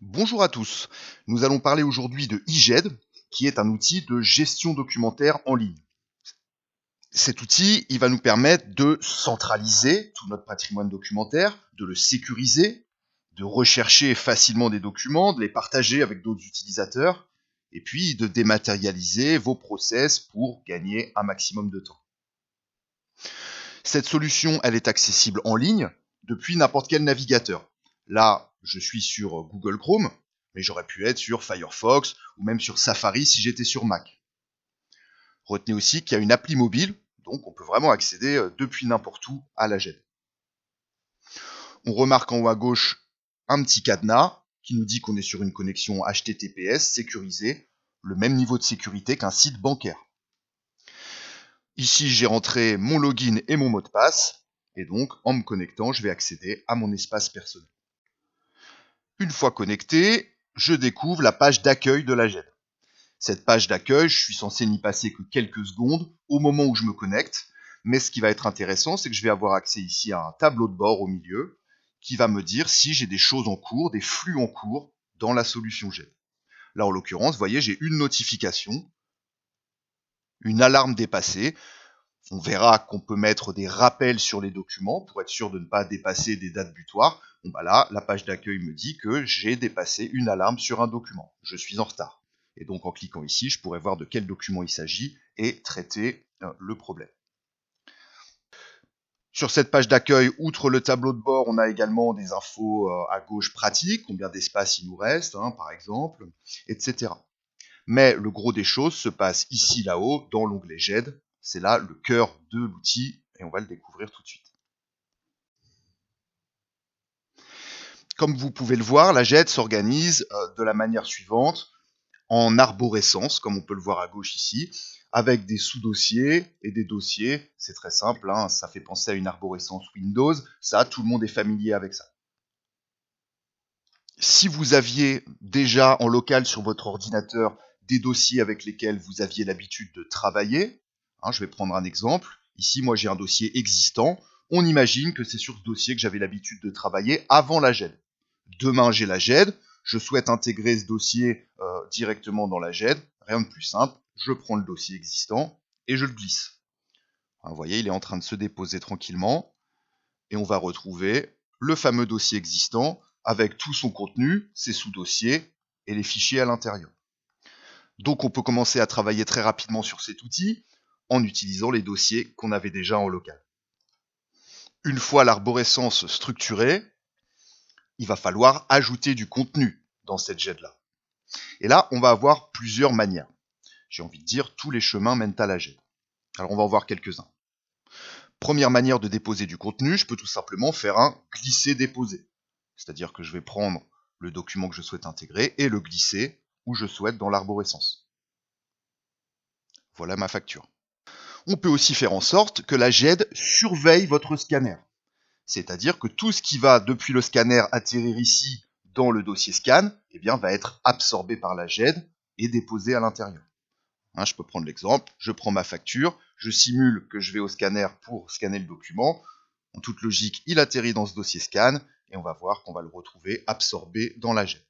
Bonjour à tous. Nous allons parler aujourd'hui de eGED, qui est un outil de gestion documentaire en ligne. Cet outil, il va nous permettre de centraliser tout notre patrimoine documentaire, de le sécuriser, de rechercher facilement des documents, de les partager avec d'autres utilisateurs, et puis de dématérialiser vos process pour gagner un maximum de temps. Cette solution, elle est accessible en ligne depuis n'importe quel navigateur. Là, je suis sur Google Chrome, mais j'aurais pu être sur Firefox ou même sur Safari si j'étais sur Mac. Retenez aussi qu'il y a une appli mobile, donc on peut vraiment accéder depuis n'importe où à la GED. On remarque en haut à gauche un petit cadenas qui nous dit qu'on est sur une connexion HTTPS sécurisée, le même niveau de sécurité qu'un site bancaire. Ici, j'ai rentré mon login et mon mot de passe, et donc en me connectant, je vais accéder à mon espace personnel. Une fois connecté, je découvre la page d'accueil de la GED. Cette page d'accueil, je suis censé n'y passer que quelques secondes au moment où je me connecte, mais ce qui va être intéressant, c'est que je vais avoir accès ici à un tableau de bord au milieu qui va me dire si j'ai des choses en cours, des flux en cours dans la solution GED. Là, en l'occurrence, vous voyez, j'ai une notification, une alarme dépassée. On verra qu'on peut mettre des rappels sur les documents pour être sûr de ne pas dépasser des dates butoirs. Bon bah là, la page d'accueil me dit que j'ai dépassé une alarme sur un document. Je suis en retard. Et donc en cliquant ici, je pourrais voir de quel document il s'agit et traiter le problème. Sur cette page d'accueil, outre le tableau de bord, on a également des infos à gauche pratiques, combien d'espace il nous reste, par exemple, etc. Mais le gros des choses se passe ici, là-haut, dans l'onglet GED. C'est là le cœur de l'outil et on va le découvrir tout de suite. Comme vous pouvez le voir, la GED s'organise de la manière suivante, en arborescence, comme on peut le voir à gauche ici, avec des sous-dossiers et des dossiers. C'est très simple, ça fait penser à une arborescence Windows. Ça, tout le monde est familier avec ça. Si vous aviez déjà en local sur votre ordinateur des dossiers avec lesquels vous aviez l'habitude de travailler, je vais prendre un exemple. Ici, moi, j'ai un dossier existant. On imagine que c'est sur ce dossier que j'avais l'habitude de travailler avant la GED. Demain, j'ai la GED. Je souhaite intégrer ce dossier directement dans la GED. Rien de plus simple. Je prends le dossier existant et je le glisse. Vous voyez, il est en train de se déposer tranquillement. Et on va retrouver le fameux dossier existant avec tout son contenu, ses sous-dossiers et les fichiers à l'intérieur. Donc on peut commencer à travailler très rapidement sur cet outil en utilisant les dossiers qu'on avait déjà en local. Une fois l'arborescence structurée, il va falloir ajouter du contenu dans cette GED-là. Et là, on va avoir plusieurs manières. J'ai envie de dire, tous les chemins mènent à la GED. Alors on va en voir quelques-uns. Première manière de déposer du contenu, je peux tout simplement faire un glisser-déposer. C'est-à-dire que je vais prendre le document que je souhaite intégrer et le glisser où je souhaite dans l'arborescence. Voilà ma facture. On peut aussi faire en sorte que la GED surveille votre scanner. C'est-à-dire que tout ce qui va depuis le scanner atterrir ici dans le dossier scan, va être absorbé par la GED et déposé à l'intérieur. Je peux prendre l'exemple, je prends ma facture, je simule que je vais au scanner pour scanner le document. En toute logique, il atterrit dans ce dossier scan et on va voir qu'on va le retrouver absorbé dans la GED.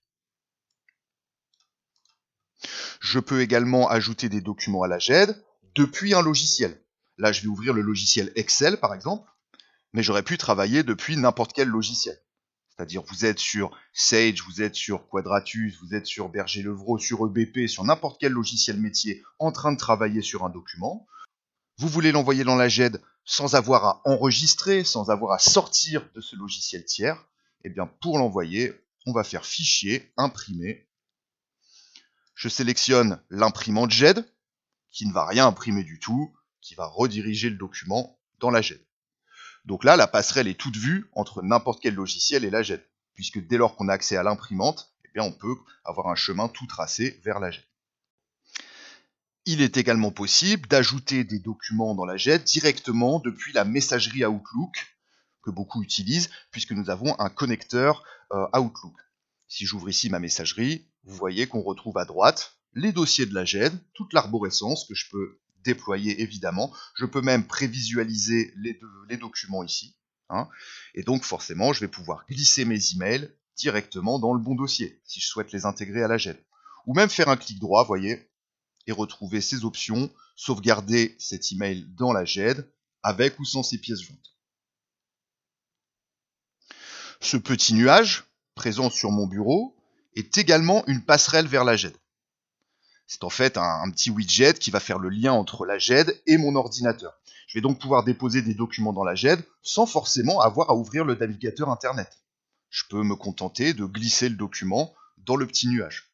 Je peux également ajouter des documents à la GED depuis un logiciel. Là, je vais ouvrir le logiciel Excel, par exemple, mais j'aurais pu travailler depuis n'importe quel logiciel. C'est-à-dire, vous êtes sur Sage, vous êtes sur Quadratus, vous êtes sur Berger-Levrault, sur EBP, sur n'importe quel logiciel métier en train de travailler sur un document. Vous voulez l'envoyer dans la GED sans avoir à enregistrer, sans avoir à sortir de ce logiciel tiers. Pour l'envoyer, on va faire Fichier, Imprimer. Je sélectionne l'imprimante GED, qui ne va rien imprimer du tout, qui va rediriger le document dans la GED. Donc là, la passerelle est toute vue entre n'importe quel logiciel et la GED, puisque dès lors qu'on a accès à l'imprimante, on peut avoir un chemin tout tracé vers la GED. Il est également possible d'ajouter des documents dans la GED directement depuis la messagerie Outlook, que beaucoup utilisent, puisque nous avons un connecteur Outlook. Si j'ouvre ici ma messagerie, vous voyez qu'on retrouve à droite les dossiers de la GED, toute l'arborescence que je peux déployer évidemment. Je peux même prévisualiser les documents ici. Et donc forcément, je vais pouvoir glisser mes emails directement dans le bon dossier, si je souhaite les intégrer à la GED. Ou même faire un clic droit, voyez, et retrouver ces options, sauvegarder cet email dans la GED, avec ou sans ces pièces jointes. Ce petit nuage, présent sur mon bureau, est également une passerelle vers la GED. C'est en fait un petit widget qui va faire le lien entre la GED et mon ordinateur. Je vais donc pouvoir déposer des documents dans la GED sans forcément avoir à ouvrir le navigateur Internet. Je peux me contenter de glisser le document dans le petit nuage.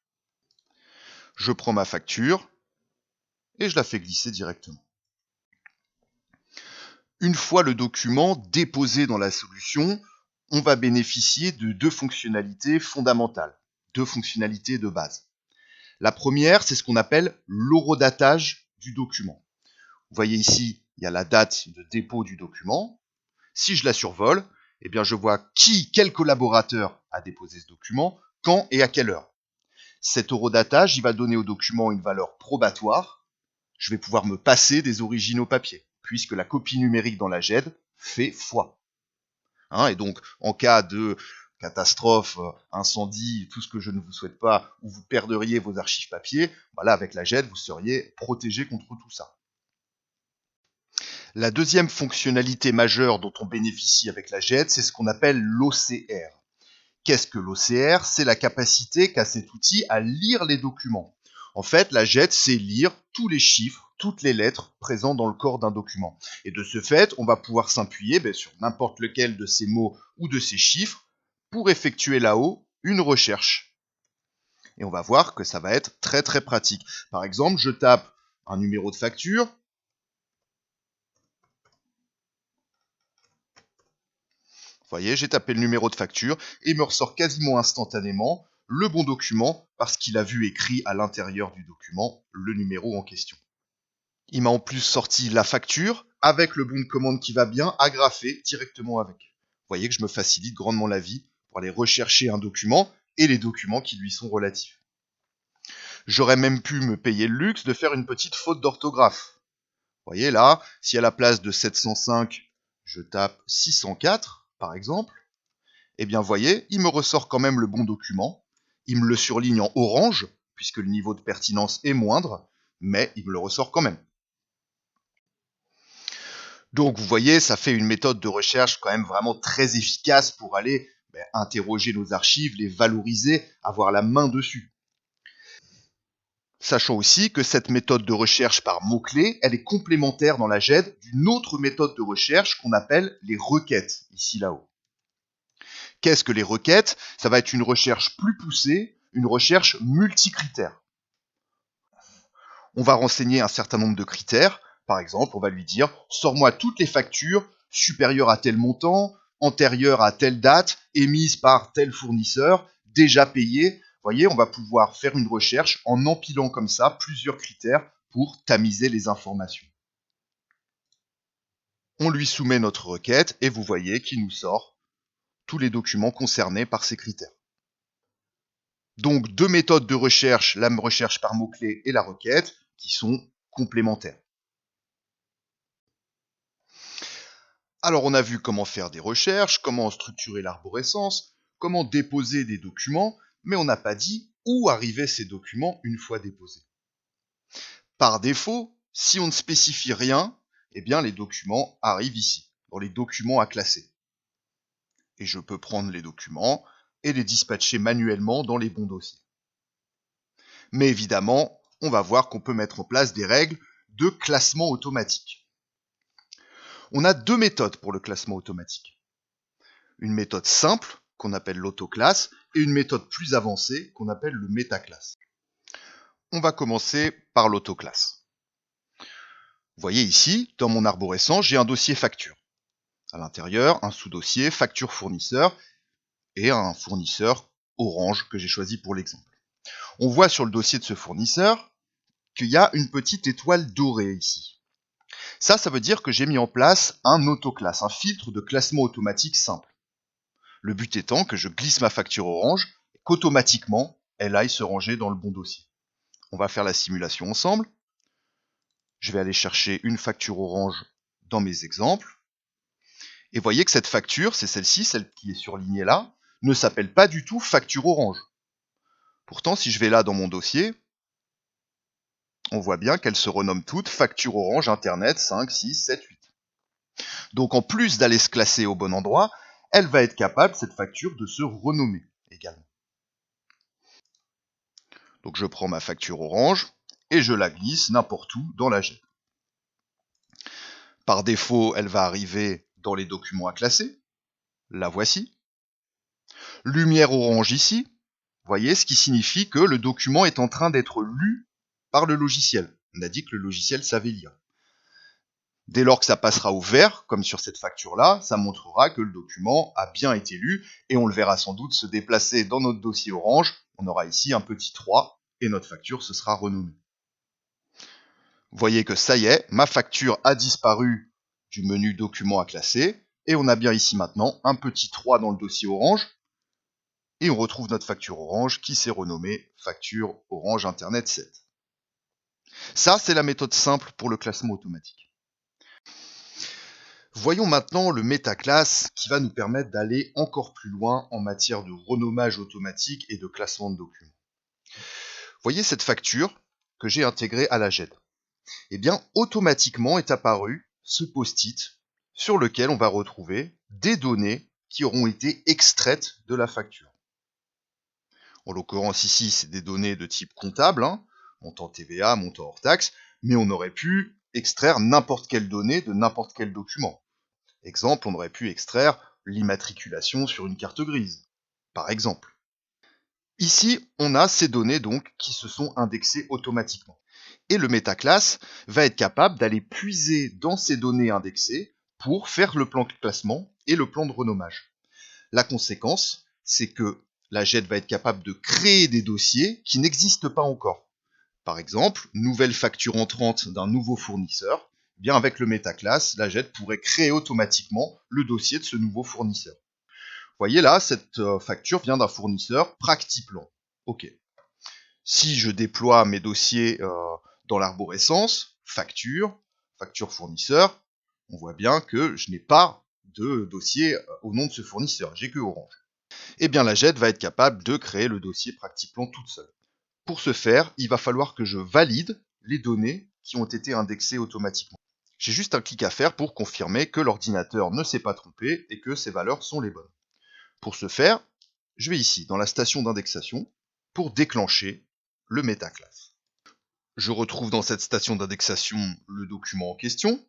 Je prends ma facture et je la fais glisser directement. Une fois le document déposé dans la solution, on va bénéficier de deux fonctionnalités fondamentales, deux fonctionnalités de base. La première, c'est ce qu'on appelle l'horodatage du document. Vous voyez ici, il y a la date de dépôt du document. Si je la survole, eh bien je vois quel collaborateur a déposé ce document, quand et à quelle heure. Cet horodatage, il va donner au document une valeur probatoire. Je vais pouvoir me passer des originaux papier, puisque la copie numérique dans la GED fait foi. Et donc, en cas de catastrophe, incendie, tout ce que je ne vous souhaite pas, où vous perdriez vos archives papier, voilà, avec la GED, vous seriez protégé contre tout ça. La deuxième fonctionnalité majeure dont on bénéficie avec la GED, c'est ce qu'on appelle l'OCR. Qu'est-ce que l'OCR? C'est la capacité qu'a cet outil à lire les documents. En fait, la GED sait lire tous les chiffres, toutes les lettres présentes dans le corps d'un document. Et de ce fait, on va pouvoir s'appuyer sur n'importe lequel de ces mots ou de ces chiffres pour effectuer là-haut une recherche. Et on va voir que ça va être très très pratique. Par exemple, je tape un numéro de facture. Vous voyez, j'ai tapé le numéro de facture et il me ressort quasiment instantanément le bon document parce qu'il a vu écrit à l'intérieur du document le numéro en question. Il m'a en plus sorti la facture avec le bon de commande qui va bien, agrafé directement avec. Vous voyez que je me facilite grandement la vie pour aller rechercher un document et les documents qui lui sont relatifs. J'aurais même pu me payer le luxe de faire une petite faute d'orthographe. Vous voyez là, si à la place de 705, je tape 604, par exemple, eh bien, vous voyez, il me ressort quand même le bon document. Il me le surligne en orange, puisque le niveau de pertinence est moindre, mais il me le ressort quand même. Donc, vous voyez, ça fait une méthode de recherche quand même vraiment très efficace pour aller interroger nos archives, les valoriser, avoir la main dessus. Sachant aussi que cette méthode de recherche par mots-clés, elle est complémentaire dans la GED d'une autre méthode de recherche qu'on appelle les requêtes, ici là-haut. Qu'est-ce que les requêtes? Ça va être une recherche plus poussée, une recherche multicritère. On va renseigner un certain nombre de critères. Par exemple, on va lui dire « Sors-moi toutes les factures supérieures à tel montant, antérieures à telle date, émises par tel fournisseur, déjà payées. » Vous voyez, on va pouvoir faire une recherche en empilant comme ça plusieurs critères pour tamiser les informations. On lui soumet notre requête et vous voyez qu'il nous sort tous les documents concernés par ces critères. Donc deux méthodes de recherche, la recherche par mots-clés et la requête, qui sont complémentaires. Alors on a vu comment faire des recherches, comment structurer l'arborescence, comment déposer des documents, mais on n'a pas dit où arrivaient ces documents une fois déposés. Par défaut, si on ne spécifie rien, eh bien les documents arrivent ici, dans les documents à classer. Et je peux prendre les documents et les dispatcher manuellement dans les bons dossiers. Mais évidemment, on va voir qu'on peut mettre en place des règles de classement automatique. On a deux méthodes pour le classement automatique. Une méthode simple, qu'on appelle l'autoclasse, et une méthode plus avancée, qu'on appelle le métaclasse. On va commencer par l'autoclasse. Vous voyez ici, dans mon arborescence, j'ai un dossier facture. À l'intérieur, un sous-dossier facture fournisseur et un fournisseur orange que j'ai choisi pour l'exemple. On voit sur le dossier de ce fournisseur qu'il y a une petite étoile dorée ici. Ça veut dire que j'ai mis en place un autoclasse, un filtre de classement automatique simple. Le but étant que je glisse ma facture orange et qu'automatiquement, elle aille se ranger dans le bon dossier. On va faire la simulation ensemble. Je vais aller chercher une facture orange dans mes exemples. Et voyez que cette facture, c'est celle-ci, celle qui est surlignée là. ne s'appelle pas du tout facture orange. Pourtant, si je vais là dans mon dossier, on voit bien qu'elles se renomment toutes facture orange internet 5, 6, 7, 8. Donc en plus d'aller se classer au bon endroit, elle va être capable, cette facture, de se renommer également. Donc je prends ma facture orange et je la glisse n'importe où dans la GED. Par défaut, elle va arriver dans les documents à classer. La voici. Lumière orange ici. Voyez, ce qui signifie que le document est en train d'être lu par le logiciel. On a dit que le logiciel savait lire. Dès lors que ça passera au vert, comme sur cette facture-là, ça montrera que le document a bien été lu et on le verra sans doute se déplacer dans notre dossier orange. On aura ici un petit 3 et notre facture se sera renommée. Vous voyez que ça y est, ma facture a disparu du menu documents à classer et on a bien ici maintenant un petit 3 dans le dossier orange et on retrouve notre facture orange qui s'est renommée facture orange internet 7. Ça, c'est la méthode simple pour le classement automatique. Voyons maintenant le métaclass qui va nous permettre d'aller encore plus loin en matière de renommage automatique et de classement de documents. Voyez cette facture que j'ai intégrée à la GED. Eh bien, automatiquement est apparu ce post-it sur lequel on va retrouver des données qui auront été extraites de la facture. En l'occurrence ici, c'est des données de type comptable, montant TVA, montant hors taxe, mais on aurait pu extraire n'importe quelle donnée de n'importe quel document. Exemple, on aurait pu extraire l'immatriculation sur une carte grise, par exemple. Ici, on a ces données donc qui se sont indexées automatiquement. Et le métaclass va être capable d'aller puiser dans ces données indexées pour faire le plan de classement et le plan de renommage. La conséquence, c'est que la GED va être capable de créer des dossiers qui n'existent pas encore. Par exemple, nouvelle facture entrante d'un nouveau fournisseur. Bien avec le métaclass, la GED pourrait créer automatiquement le dossier de ce nouveau fournisseur. Vous voyez là, cette facture vient d'un fournisseur Practiplan. Ok. Si je déploie mes dossiers dans l'arborescence, facture fournisseur, on voit bien que je n'ai pas de dossier au nom de ce fournisseur, j'ai que Orange. Eh bien la GED va être capable de créer le dossier Practiplan toute seule. Pour ce faire, il va falloir que je valide les données qui ont été indexées automatiquement. J'ai juste un clic à faire pour confirmer que l'ordinateur ne s'est pas trompé et que ces valeurs sont les bonnes. Pour ce faire, je vais ici dans la station d'indexation pour déclencher le métaclass. Je retrouve dans cette station d'indexation le document en question,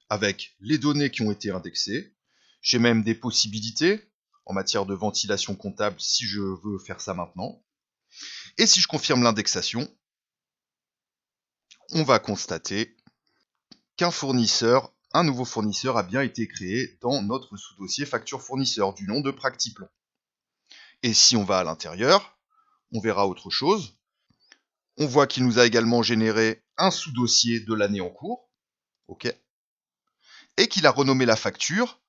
avec les données qui ont été indexées. J'ai même des possibilités en matière de ventilation comptable si je veux faire ça maintenant. Et si je confirme l'indexation, on va constater un nouveau fournisseur a bien été créé dans notre sous-dossier facture fournisseur du nom de Practiplan. Et si on va à l'intérieur, on verra autre chose. On voit qu'il nous a également généré un sous-dossier de l'année en cours, ok, et qu'il a renommé la facture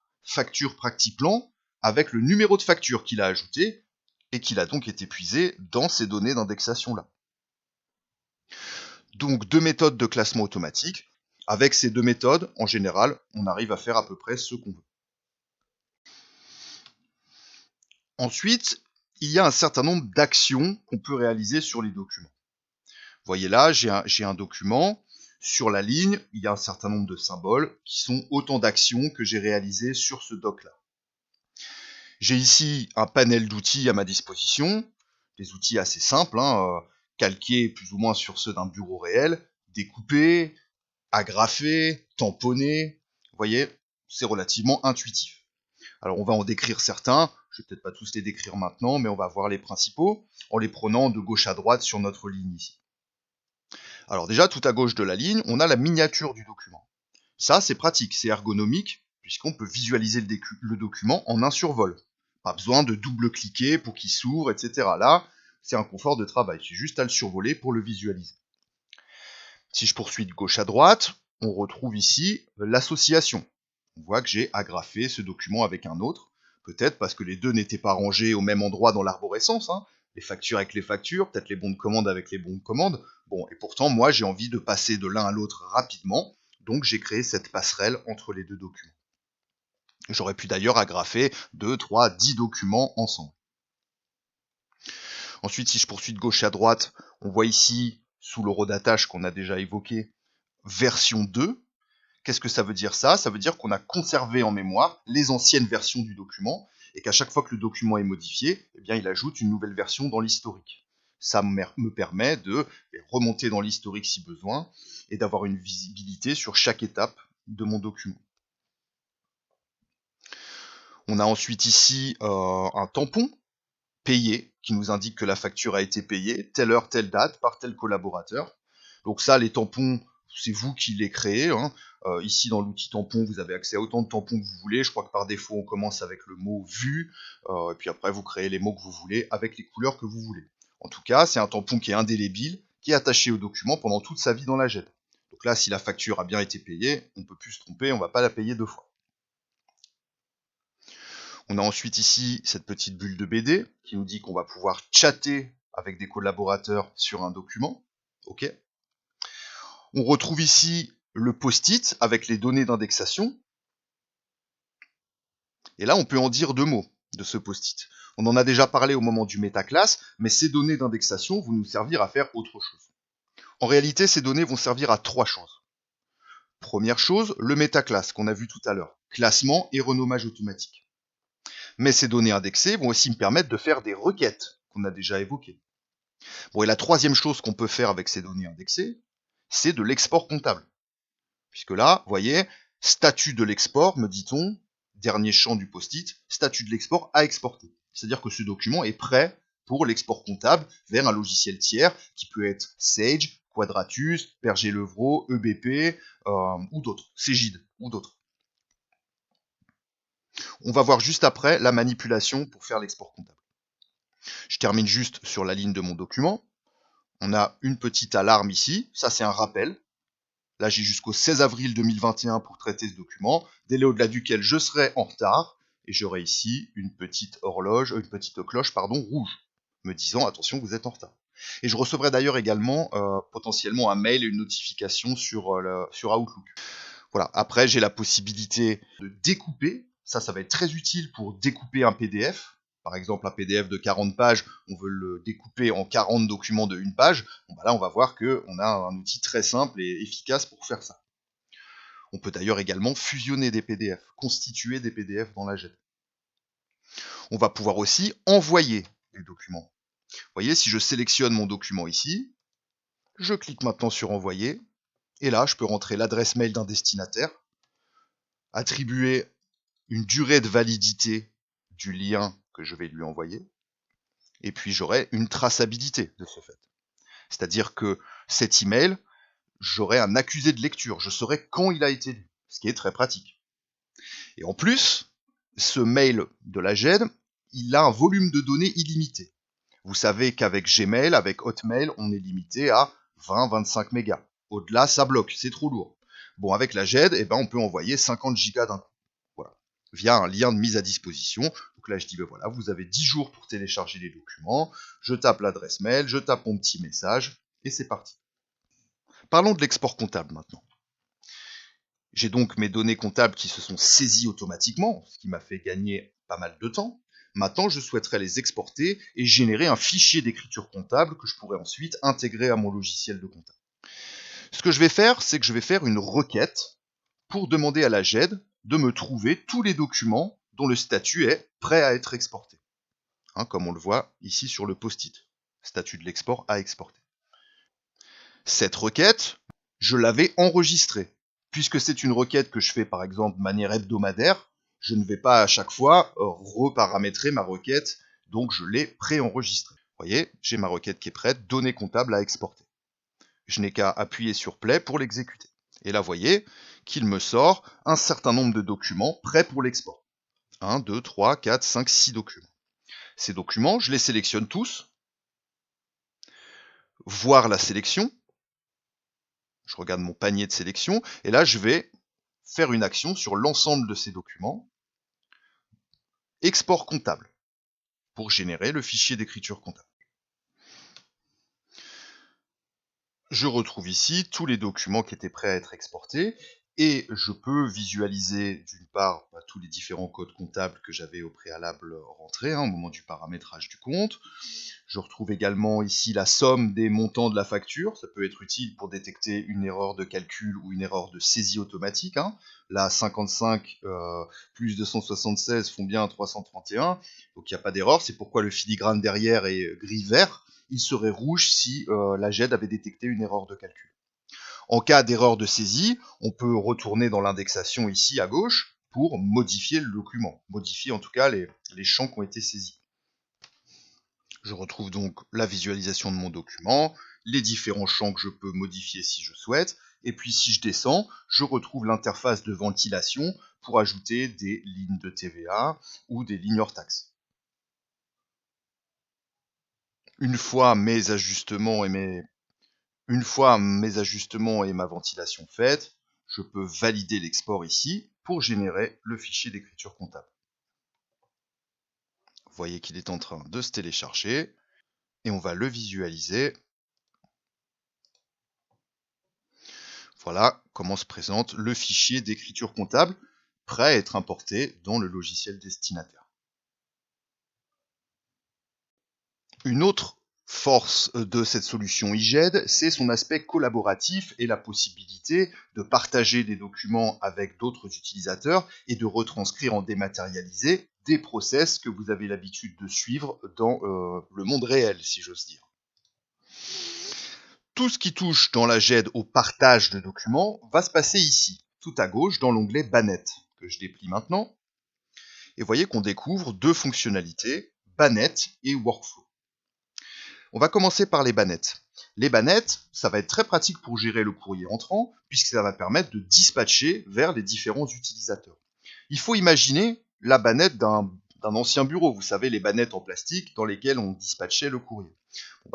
Practiplan, avec le numéro de facture qu'il a ajouté, et qu'il a donc été puisé dans ces données d'indexation-là. Donc 2 méthodes de classement automatique. Avec ces 2 méthodes, en général, on arrive à faire à peu près ce qu'on veut. Ensuite, il y a un certain nombre d'actions qu'on peut réaliser sur les documents. Vous voyez là, j'ai un document. Sur la ligne, il y a un certain nombre de symboles qui sont autant d'actions que j'ai réalisées sur ce doc-là. J'ai ici un panel d'outils à ma disposition, des outils assez simples, calqués plus ou moins sur ceux d'un bureau réel, découpés, agrafés, tamponnés. Vous voyez, c'est relativement intuitif. Alors on va en décrire certains, je vais peut-être pas tous les décrire maintenant, mais on va voir les principaux en les prenant de gauche à droite sur notre ligne ici. Alors déjà, tout à gauche de la ligne, on a la miniature du document. Ça, c'est pratique, c'est ergonomique, puisqu'on peut visualiser le document en un survol. Pas besoin de double-cliquer pour qu'il s'ouvre, etc. Là, c'est un confort de travail, c'est juste à le survoler pour le visualiser. Si je poursuis de gauche à droite, on retrouve ici l'association. On voit que j'ai agrafé ce document avec un autre, peut-être parce que les deux n'étaient pas rangés au même endroit dans l'arborescence, les factures avec les factures, peut-être les bons de commande avec les bons de commande. Bon, et pourtant, moi, j'ai envie de passer de l'un à l'autre rapidement, donc j'ai créé cette passerelle entre les deux documents. J'aurais pu d'ailleurs agrafer 2, 3, 10 documents ensemble. Ensuite, si je poursuis de gauche à droite, on voit ici, sous le row d'attache qu'on a déjà évoqué, version 2. Qu'est-ce que ça veut dire ça? Ça veut dire qu'on a conservé en mémoire les anciennes versions du document et qu'à chaque fois que le document est modifié, eh bien, il ajoute une nouvelle version dans l'historique. Ça me permet de remonter dans l'historique si besoin et d'avoir une visibilité sur chaque étape de mon document. On a ensuite ici un tampon payé qui nous indique que la facture a été payée, telle heure, telle date, par tel collaborateur. Donc ça, les tampons, c'est vous qui les créez. Ici, dans l'outil tampon, vous avez accès à autant de tampons que vous voulez. Je crois que par défaut, on commence avec le mot vu, et puis après, vous créez les mots que vous voulez avec les couleurs que vous voulez. En tout cas, c'est un tampon qui est indélébile, qui est attaché au document pendant toute sa vie dans la GED. Donc là, si la facture a bien été payée, on ne peut plus se tromper, on ne va pas la payer 2 fois. On a ensuite ici cette petite bulle de BD qui nous dit qu'on va pouvoir chatter avec des collaborateurs sur un document. Ok. On retrouve ici le post-it avec les données d'indexation. Et là, on peut en dire 2 mots de ce post-it. On en a déjà parlé au moment du métaclass, mais ces données d'indexation vont nous servir à faire autre chose. En réalité, ces données vont servir à 3 choses. Première chose, le métaclass qu'on a vu tout à l'heure. Classement et renommage automatique. Mais ces données indexées vont aussi me permettre de faire des requêtes qu'on a déjà évoquées. Bon, et la troisième chose qu'on peut faire avec ces données indexées, c'est de l'export comptable. Puisque là, vous voyez, statut de l'export, me dit-on, dernier champ du post-it, statut de l'export à exporter. C'est-à-dire que ce document est prêt pour l'export comptable vers un logiciel tiers qui peut être Sage, Quadratus, Berger-Levrault, EBP ou d'autres, Cegid ou d'autres. On va voir juste après la manipulation pour faire l'export comptable. Je termine juste sur la ligne de mon document. On a une petite alarme ici, ça c'est un rappel. Là j'ai jusqu'au 16 avril 2021 pour traiter ce document, délai au-delà duquel je serai en retard, et j'aurai ici une petite horloge, une petite cloche rouge, me disant attention vous êtes en retard. Et je recevrai d'ailleurs également potentiellement un mail et une notification sur Outlook. Voilà. Après, j'ai la possibilité de découper. Ça va être très utile pour découper un PDF. Par exemple, un PDF de 40 pages, on veut le découper en 40 documents de 1 page. Bon, bah là, on va voir qu'on a un outil très simple et efficace pour faire ça. On peut d'ailleurs également fusionner des PDF, constituer des PDF dans la GED. On va pouvoir aussi envoyer des documents. Vous voyez, si je sélectionne mon document ici, je clique maintenant sur envoyer, et là, je peux rentrer l'adresse mail d'un destinataire, attribuer une durée de validité du lien que je vais lui envoyer, et puis j'aurai une traçabilité de ce fait. C'est-à-dire que cet email, j'aurai un accusé de lecture, je saurai quand il a été lu, ce qui est très pratique. Et en plus, ce mail de la GED, il a un volume de données illimité. Vous savez qu'avec Gmail, avec Hotmail, on est limité à 20-25 mégas. Au-delà, ça bloque, c'est trop lourd. Bon, avec la GED, eh ben, on peut envoyer 50 gigas d'un coup. Voilà. Via un lien de mise à disposition. Donc là, je dis, ben voilà, vous avez 10 jours pour télécharger les documents. Je tape l'adresse mail, je tape mon petit message, et c'est parti. Parlons de l'export comptable maintenant. J'ai donc mes données comptables qui se sont saisies automatiquement, ce qui m'a fait gagner pas mal de temps. Maintenant, je souhaiterais les exporter et générer un fichier d'écriture comptable que je pourrais ensuite intégrer à mon logiciel de compta. Ce que je vais faire, c'est que je vais faire une requête pour demander à la GED de me trouver tous les documents dont le statut est prêt à être exporté. Comme on le voit ici sur le post-it. Statut de l'export à exporter. Cette requête, je l'avais enregistrée. Puisque c'est une requête que je fais par exemple de manière hebdomadaire, je ne vais pas à chaque fois reparamétrer ma requête, donc je l'ai préenregistrée. Vous voyez, j'ai ma requête qui est prête, données comptables à exporter. Je n'ai qu'à appuyer sur Play pour l'exécuter. Et là, vous voyez qu'il me sort un certain nombre de documents prêts pour l'export. 1, 2, 3, 4, 5, 6 documents. Ces documents, je les sélectionne tous. Voir la sélection. Je regarde mon panier de sélection, et là, je vais faire une action sur l'ensemble de ces documents. Export comptable, pour générer le fichier d'écriture comptable. Je retrouve ici tous les documents qui étaient prêts à être exportés, Et je peux visualiser d'une part tous les différents codes comptables que j'avais au préalable rentrés au moment du paramétrage du compte. Je retrouve également ici la somme des montants de la facture. Ça peut être utile pour détecter une erreur de calcul ou une erreur de saisie automatique. Là, 55 plus 276 font bien 331, donc il n'y a pas d'erreur. C'est pourquoi le filigrane derrière est gris-vert. Il serait rouge si la GED avait détecté une erreur de calcul. En cas d'erreur de saisie, on peut retourner dans l'indexation ici à gauche pour modifier le document, modifier en tout cas les champs qui ont été saisis. Je retrouve donc la visualisation de mon document, les différents champs que je peux modifier si je souhaite, et puis si je descends, je retrouve l'interface de ventilation pour ajouter des lignes de TVA ou des lignes hors taxes. Une fois mes ajustements et ma ventilation faite, je peux valider l'export ici pour générer le fichier d'écriture comptable. Vous voyez qu'il est en train de se télécharger et on va le visualiser. Voilà comment se présente le fichier d'écriture comptable prêt à être importé dans le logiciel destinataire. Une autre force de cette solution IGED, c'est son aspect collaboratif et la possibilité de partager des documents avec d'autres utilisateurs et de retranscrire en dématérialisé des process que vous avez l'habitude de suivre dans le monde réel, si j'ose dire. Tout ce qui touche dans la GED au partage de documents va se passer ici, tout à gauche dans l'onglet Bannette, que je déplie maintenant. Et vous voyez qu'on découvre deux fonctionnalités, Bannette et Workflow. On va commencer par les bannettes. Les bannettes, ça va être très pratique pour gérer le courrier entrant, puisque ça va permettre de dispatcher vers les différents utilisateurs. Il faut imaginer la bannette d'un ancien bureau, vous savez, les bannettes en plastique dans lesquelles on dispatchait le courrier.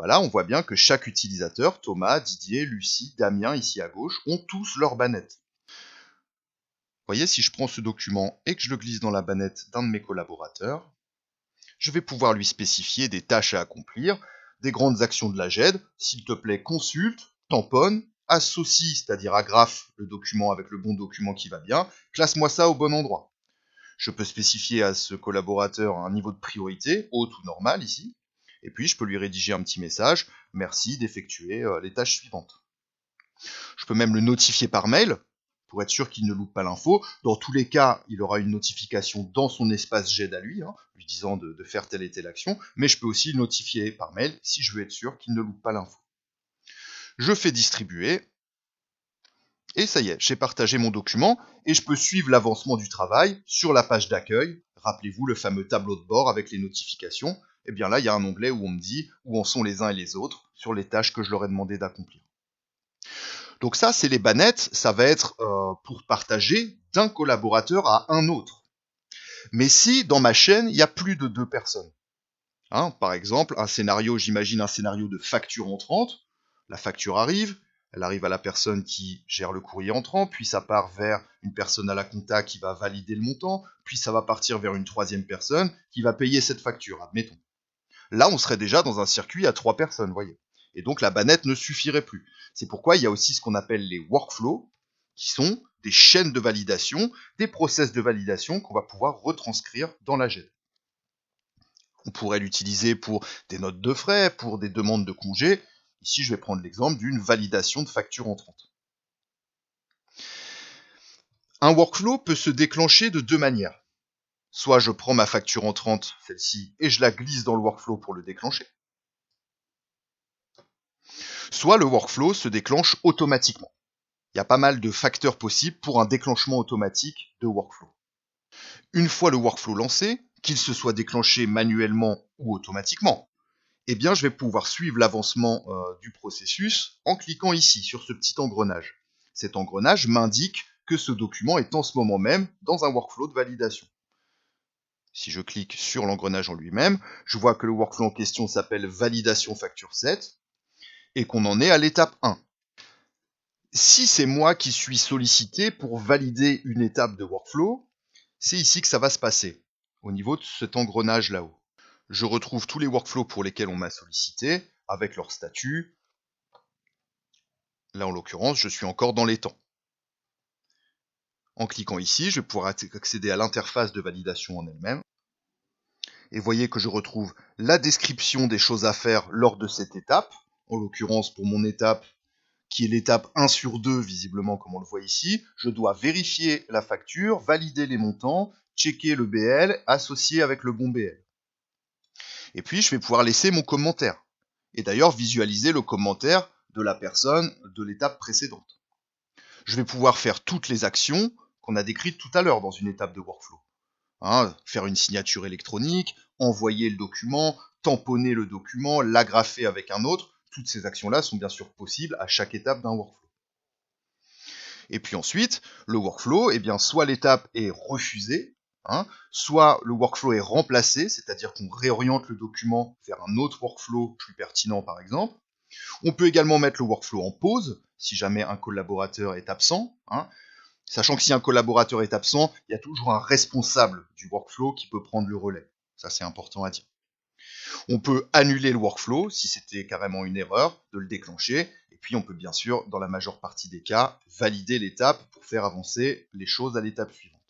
Là, on voit bien que chaque utilisateur, Thomas, Didier, Lucie, Damien, ici à gauche, ont tous leur bannette. Vous voyez, si je prends ce document et que je le glisse dans la bannette d'un de mes collaborateurs, je vais pouvoir lui spécifier des tâches à accomplir, des grandes actions de la GED, s'il te plaît, consulte, tamponne, associe, c'est-à-dire agrafe le document avec le bon document qui va bien, classe-moi ça au bon endroit. Je peux spécifier à ce collaborateur un niveau de priorité, haute ou normale ici, et puis je peux lui rédiger un petit message, merci d'effectuer les tâches suivantes. Je peux même le notifier par mail, pour être sûr qu'il ne loupe pas l'info. Dans tous les cas, il aura une notification dans son espace GED à lui, lui disant de faire telle et telle action, mais je peux aussi le notifier par mail si je veux être sûr qu'il ne loupe pas l'info. Je fais distribuer, et ça y est, j'ai partagé mon document, et je peux suivre l'avancement du travail sur la page d'accueil. Rappelez-vous le fameux tableau de bord avec les notifications. Et bien là, il y a un onglet où on me dit où en sont les uns et les autres sur les tâches que je leur ai demandé d'accomplir. Donc ça, c'est les bannettes, ça va être pour partager d'un collaborateur à un autre. Mais si, dans ma chaîne, il y a plus de 2 personnes, par exemple, j'imagine un scénario de facture entrante, la facture arrive, elle arrive à la personne qui gère le courrier entrant, puis ça part vers une personne à la compta qui va valider le montant, puis ça va partir vers une troisième personne qui va payer cette facture, admettons. Là, on serait déjà dans un circuit à 3 personnes, voyez. Et donc la bannette ne suffirait plus. C'est pourquoi il y a aussi ce qu'on appelle les workflows, qui sont des chaînes de validation, des process de validation qu'on va pouvoir retranscrire dans la GED. On pourrait l'utiliser pour des notes de frais, pour des demandes de congés. Ici, je vais prendre l'exemple d'une validation de facture entrante. Un workflow peut se déclencher de 2 manières. Soit je prends ma facture entrante, celle-ci, et je la glisse dans le workflow pour le déclencher. Soit le workflow se déclenche automatiquement. Il y a pas mal de facteurs possibles pour un déclenchement automatique de workflow. Une fois le workflow lancé, qu'il se soit déclenché manuellement ou automatiquement, eh bien, je vais pouvoir suivre l'avancement du processus en cliquant ici sur ce petit engrenage. Cet engrenage m'indique que ce document est en ce moment même dans un workflow de validation. Si je clique sur l'engrenage en lui-même, je vois que le workflow en question s'appelle validation facture 7 et qu'on en est à l'étape 1. Si c'est moi qui suis sollicité pour valider une étape de workflow, c'est ici que ça va se passer, au niveau de cet engrenage là-haut. Je retrouve tous les workflows pour lesquels on m'a sollicité, avec leur statut. Là, en l'occurrence, je suis encore dans les temps. En cliquant ici, je vais pouvoir accéder à l'interface de validation en elle-même. Et voyez que je retrouve la description des choses à faire lors de cette étape. En l'occurrence, pour mon étape, qui est l'étape 1 sur 2, visiblement comme on le voit ici, je dois vérifier la facture, valider les montants, checker le BL, associer avec le bon BL. Et puis, je vais pouvoir laisser mon commentaire. Et d'ailleurs, visualiser le commentaire de la personne de l'étape précédente. Je vais pouvoir faire toutes les actions qu'on a décrites tout à l'heure dans une étape de workflow. Faire une signature électronique, envoyer le document, tamponner le document, l'agrafer avec un autre. Toutes ces actions-là sont bien sûr possibles à chaque étape d'un workflow. Et puis ensuite, le workflow, soit l'étape est refusée, soit le workflow est remplacé, c'est-à-dire qu'on réoriente le document vers un autre workflow plus pertinent par exemple. On peut également mettre le workflow en pause, si jamais un collaborateur est absent. Sachant que si un collaborateur est absent, il y a toujours un responsable du workflow qui peut prendre le relais. Ça, c'est important à dire. On peut annuler le workflow si c'était carrément une erreur, de le déclencher. Et puis, on peut bien sûr, dans la majeure partie des cas, valider l'étape pour faire avancer les choses à l'étape suivante.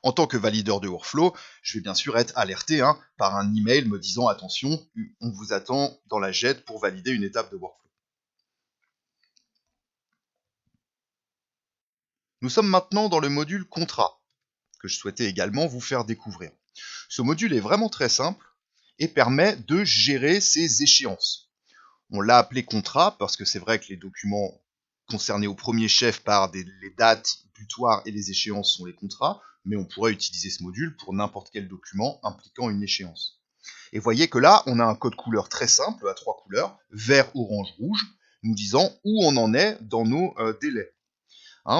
En tant que valideur de workflow, je vais bien sûr être alerté par un email me disant « Attention, on vous attend dans la JET pour valider une étape de workflow ». Nous sommes maintenant dans le module contrat, que je souhaitais également vous faire découvrir. Ce module est vraiment très simple et permet de gérer ses échéances. On l'a appelé contrat parce que c'est vrai que les documents concernés au premier chef par les dates butoirs et les échéances sont les contrats, mais on pourrait utiliser ce module pour n'importe quel document impliquant une échéance. Et voyez que là, on a un code couleur très simple, à 3 couleurs, vert, orange, rouge, nous disant où on en est dans nos délais.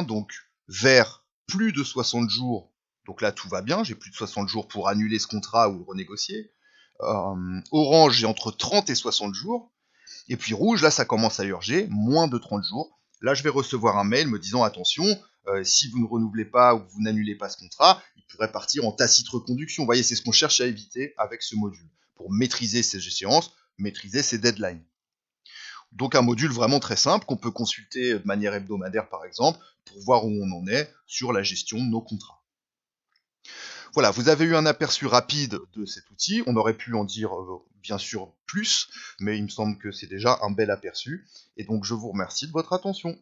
Donc, vert, plus de 60 jours, donc là tout va bien, j'ai plus de 60 jours pour annuler ce contrat ou le renégocier. Orange, j'ai entre 30 et 60 jours. Et puis rouge, là ça commence à urger, moins de 30 jours. Là je vais recevoir un mail me disant attention, si vous ne renouvelez pas ou que vous n'annulez pas ce contrat, il pourrait partir en tacite reconduction. Vous voyez, c'est ce qu'on cherche à éviter avec ce module, pour maîtriser ces échéances, maîtriser ces deadlines. Donc un module vraiment très simple qu'on peut consulter de manière hebdomadaire par exemple, pour voir où on en est sur la gestion de nos contrats. Voilà, vous avez eu un aperçu rapide de cet outil. On aurait pu en dire bien sûr plus, mais il me semble que c'est déjà un bel aperçu. Et donc je vous remercie de votre attention.